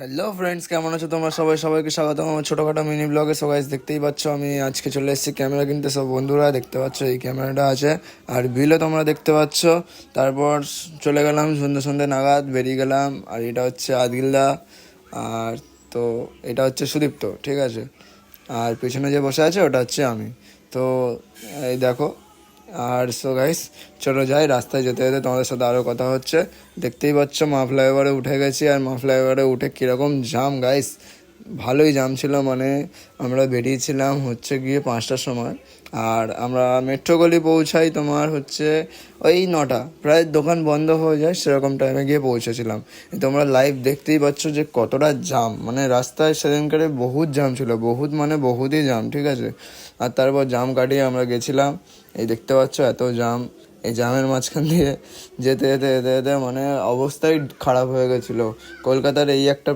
Hello friends, কেমন আছো তোমরা সবাই? সবাইকে স্বাগতম আমার ছোটোখাটো মিনি ব্লগে। সো গাইস, দেখতেই পাচ্ছ আমি আজকে চলে এসেছি ক্যামেরা কিনতে। সব বন্ধুরা দেখতে পাচ্ছ এই ক্যামেরাটা আছে, আর বিলও তোমরা দেখতে পাচ্ছ। তারপর চলে গেলাম সন্ধ্যে সন্ধ্যে নাগাদ, বেরিয়ে গেলাম। আর এটা হচ্ছে আদিলদা, আর তো এটা হচ্ছে সুদীপ্ত, ঠিক আছে। আর পেছনে যে বসে আছে ওটা হচ্ছে আমি। তো এই দেখো। আর সো গাইস, চলো যাই। রাস্তায় যেতে যেতে তোমাদের সাথে আরও কথা হচ্ছে। দেখতেই পাচ্ছ মা ফ্লাইওভারে উঠে গেছি, আর মা ফ্লাইওভারে উঠে কীরকম জাম গাইস, ভালোই জাম ছিল। মানে আমরা বেরিয়েছিলাম হচ্ছে গিয়ে 5টার সময়, আর আমরা মেট্রো গলি পৌঁছাই তোমার হচ্ছে ওই 9টা, প্রায় দোকান বন্ধ হয়ে যায় সেরকম টাইমে গিয়ে পৌঁছেছিলাম। তোমরা লাইভ দেখতেই পাচ্ছ যে কতটা জাম, মানে রাস্তায় সেদিনকারে বহুত জাম ছিল, বহুত মানে বহুতই জাম, ঠিক আছে। আর তারপর জাম কাটিয়ে আমরা গেছিলাম। এই দেখতে পাচ্ছ এত জাম, এই জামের মাঝখান দিয়ে যেতে যেতে যেতে যেতে মানে অবস্থাই খারাপ হয়ে গেছিলো। কলকাতার এই একটা